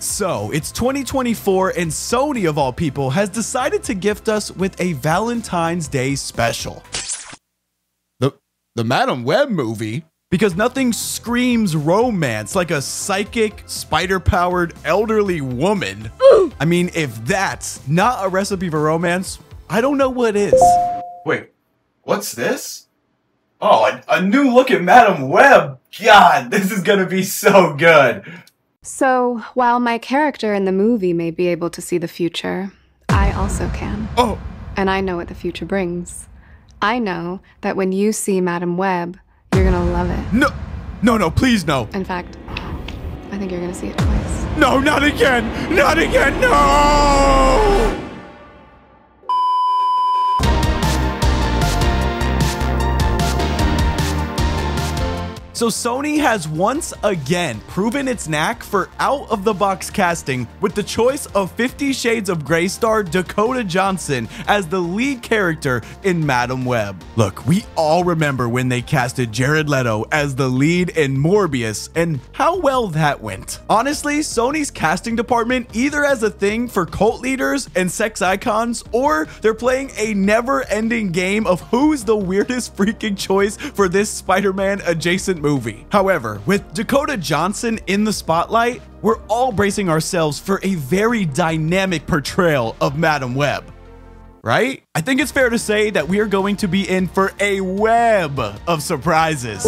So, it's 2024 and Sony, of all people, has decided to gift us with a Valentine's Day special. The Madam Web movie? Because nothing screams romance like a psychic, spider-powered elderly woman. I mean, if that's not a recipe for romance, I don't know what is. Wait, what's this? Oh, a new look at Madam Web. God, this is gonna be so good. So, while my character in the movie may be able to see the future, I also can. Oh. And I know what the future brings. I know that when you see Madam Web, you're gonna love it. No, please no. In fact, I think you're gonna see it twice. No, not again! Not again, no! So Sony has once again proven its knack for out-of-the-box casting with the choice of 50 Shades of Grey star Dakota Johnson as the lead character in Madam Web. Look, we all remember when they casted Jared Leto as the lead in Morbius and how well that went. Honestly, Sony's casting department either has a thing for cult leaders and sex icons, or they're playing a never-ending game of who's the weirdest freaking choice for this Spider-Man adjacent movie. However, with Dakota Johnson in the spotlight, we're all bracing ourselves for a very dynamic portrayal of Madam Web. Right? I think it's fair to say that we are going to be in for a web of surprises.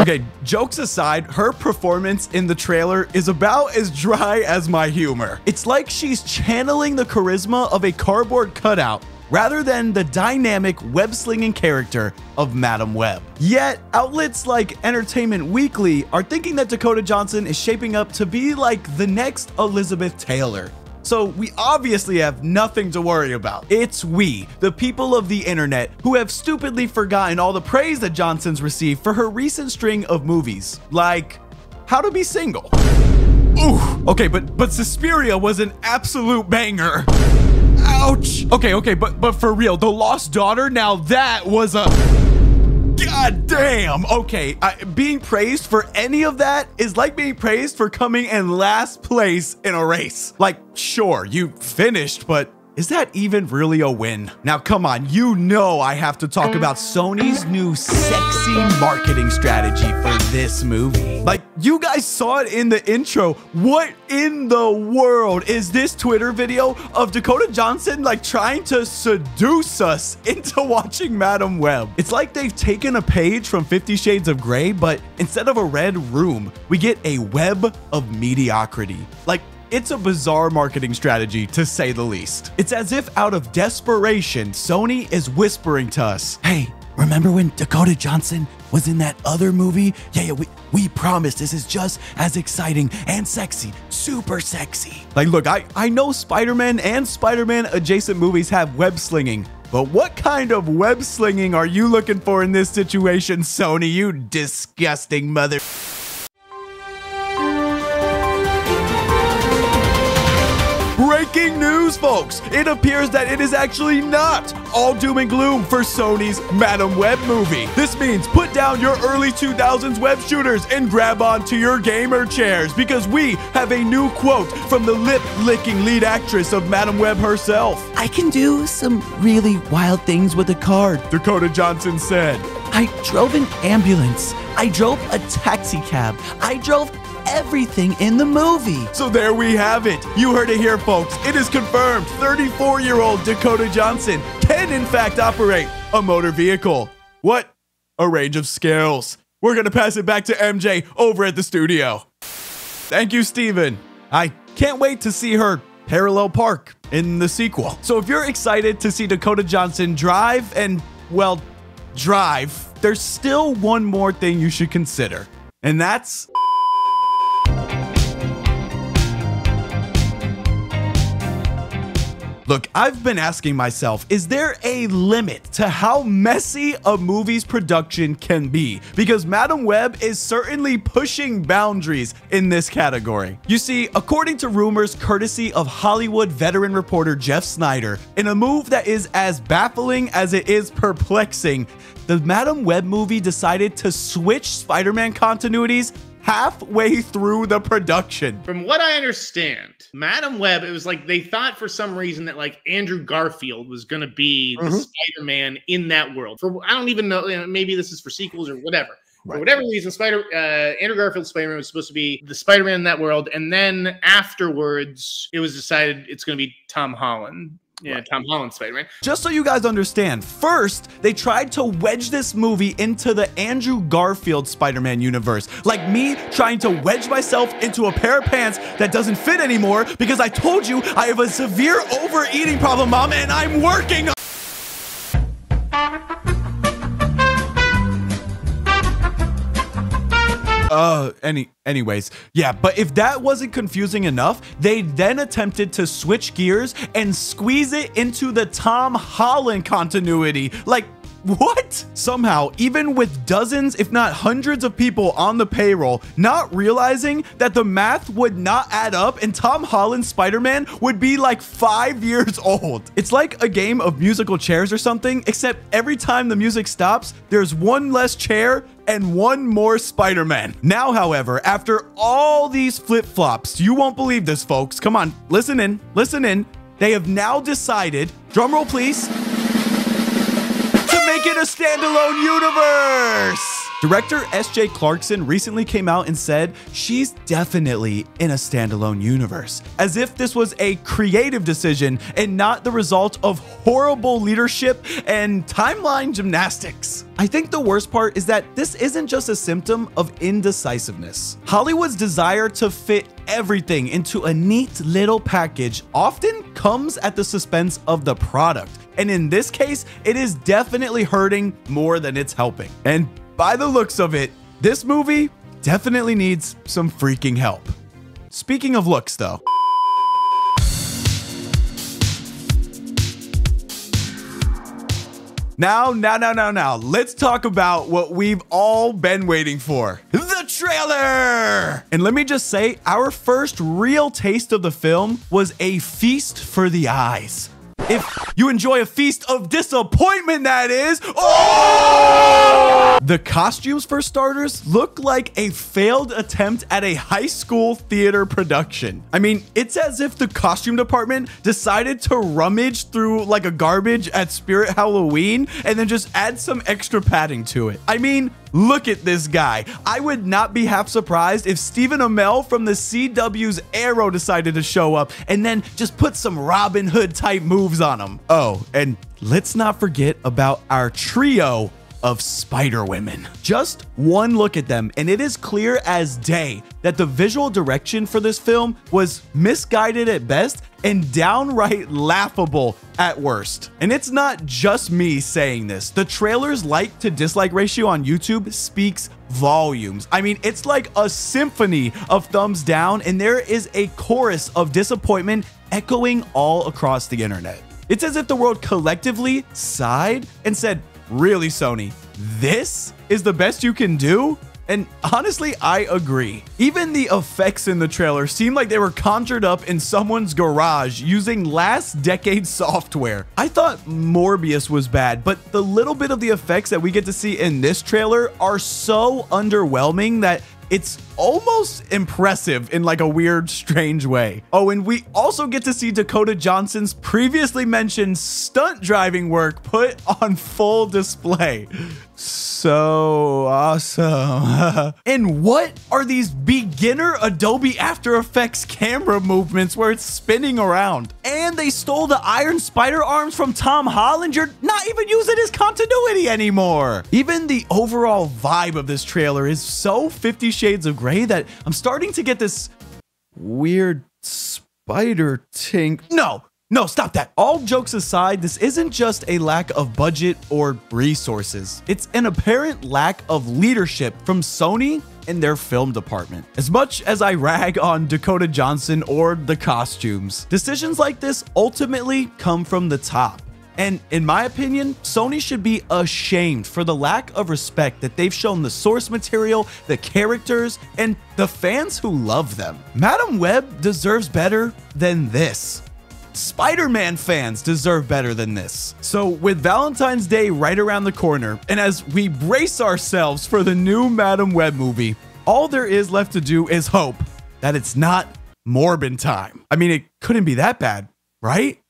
Okay, jokes aside, her performance in the trailer is about as dry as my humor. It's like she's channeling the charisma of a cardboard cutout rather than the dynamic web-slinging character of Madam Web. Yet, outlets like Entertainment Weekly are thinking that Dakota Johnson is shaping up to be like the next Elizabeth Taylor. So we obviously have nothing to worry about. It's we, the people of the internet, who have stupidly forgotten all the praise that Johnson's received for her recent string of movies, like How to Be Single. Ooh, okay, but Suspiria was an absolute banger. Ouch. Okay, but for real, The Lost Daughter, now that was a... God damn. Okay, being praised for any of that is like being praised for coming in last place in a race. Like, sure, you finished, but is that even really a win? Now, come on, you know I have to talk about Sony's new sexy marketing strategy for this movie. Like, you guys saw it in the intro. What in the world is this Twitter video of Dakota Johnson, like, trying to seduce us into watching Madam Web? It's like they've taken a page from 50 Shades of Grey, but instead of a red room, we get a web of mediocrity. Like, it's a bizarre marketing strategy, to say the least. It's as if out of desperation, Sony is whispering to us, hey, remember when Dakota Johnson was in that other movie? Yeah, we promise this is just as exciting and sexy, super sexy. Like, look, I know Spider-Man and Spider-Man adjacent movies have web slinging, but what kind of web slinging are you looking for in this situation, Sony, you disgusting mother... Breaking news, folks! It appears that it is actually not all doom and gloom for Sony's Madam Web movie. This means put down your early 2000s web shooters and grab onto your gamer chairs, because we have a new quote from the lip-licking lead actress of Madam Web herself. I can do some really wild things with a card, Dakota Johnson said. I drove an ambulance. I drove a taxi cab. I drove everything in the movie. So there we have it. You heard it here, folks. It is confirmed 34-year-old Dakota Johnson can in fact operate a motor vehicle. What a range of skills. We're gonna pass it back to MJ over at the studio. Thank you, Steven. I can't wait to see her parallel park in the sequel. So if you're excited to see Dakota Johnson drive and, well, drive, there's still one more thing you should consider, and that's... Look, I've been asking myself, is there a limit to how messy a movie's production can be? Because Madam Web is certainly pushing boundaries in this category. You see, according to rumors courtesy of Hollywood veteran reporter Jeff Snyder, in a move that is as baffling as it is perplexing, the Madam Web movie decided to switch Spider-Man continuities halfway through the production. From what I understand, Madam Web, it was like they thought for some reason that like Andrew Garfield was going to be the Spider-Man in that world. I don't even know, maybe this is for sequels or whatever. Right. For whatever reason, Andrew Garfield's Spider-Man was supposed to be the Spider-Man in that world. And then afterwards, it was decided it's going to be Tom Holland. Yeah, Tom Holland Spider-Man. Just so you guys understand, first, they tried to wedge this movie into the Andrew Garfield Spider-Man universe. Like me trying to wedge myself into a pair of pants that doesn't fit anymore because I told you I have a severe overeating problem, Mom, and I'm working on anyways, yeah, but if that wasn't confusing enough, they then attempted to switch gears and squeeze it into the Tom Holland continuity. Like, what? Somehow, even with dozens, if not hundreds of people on the payroll, not realizing that the math would not add up and Tom Holland's Spider-Man would be like 5 years old. It's like a game of musical chairs or something, except every time the music stops, there's one less chair and one more Spider-Man. Now, however, after all these flip-flops, you won't believe this, folks. Come on, listen in, listen in. They have now decided, drumroll please, to make it a standalone universe. Director S.J. Clarkson recently came out and said she's definitely in a standalone universe, as if this was a creative decision and not the result of horrible leadership and timeline gymnastics. I think the worst part is that this isn't just a symptom of indecisiveness. Hollywood's desire to fit everything into a neat little package often comes at the expense of the product. And in this case, it is definitely hurting more than it's helping. And by the looks of it, this movie definitely needs some freaking help. Speaking of looks, though. Now, let's talk about what we've all been waiting for. The trailer! And let me just say, our first real taste of the film was a feast for the eyes. If you enjoy a feast of disappointment, that is. Oh! The costumes, for starters, look like a failed attempt at a high school theater production. I mean, it's as if the costume department decided to rummage through like a garbage at Spirit Halloween and then just add some extra padding to it. I mean, look at this guy. I would not be half surprised if Stephen Amell from the CW's Arrow decided to show up and then just put some Robin Hood type moves on him. Oh, and let's not forget about our trio of Spider-Women. Just one look at them and it is clear as day that the visual direction for this film was misguided at best and downright laughable at worst. And it's not just me saying this. The trailer's like to dislike ratio on YouTube speaks volumes. I mean, it's like a symphony of thumbs down and there is a chorus of disappointment echoing all across the internet. It's as if the world collectively sighed and said, "Really, Sony, this is the best you can do?" And honestly, I agree. Even the effects in the trailer seem like they were conjured up in someone's garage using last decade software. I thought Morbius was bad, but the little bit of the effects that we get to see in this trailer are so underwhelming that it's almost impressive in like a weird, strange way. Oh, and we also get to see Dakota Johnson's previously mentioned stunt driving work put on full display. So awesome. And what are these beginner Adobe After Effects camera movements where it's spinning around? And they stole the Iron Spider arms from Tom Holland. You're not even using his continuity anymore. Even the overall vibe of this trailer is so 50 Shades of Grey that I'm starting to get this weird spider tink. No, stop that. All jokes aside, this isn't just a lack of budget or resources. It's an apparent lack of leadership from Sony and their film department. As much as I rag on Dakota Johnson or the costumes, decisions like this ultimately come from the top. And in my opinion, Sony should be ashamed for the lack of respect that they've shown the source material, the characters, and the fans who love them. Madam Web deserves better than this. Spider-Man fans deserve better than this. So with Valentine's Day right around the corner, and as we brace ourselves for the new Madam Web movie, All there is left to do is hope that it's not Morbin time. I mean, it couldn't be that bad, right?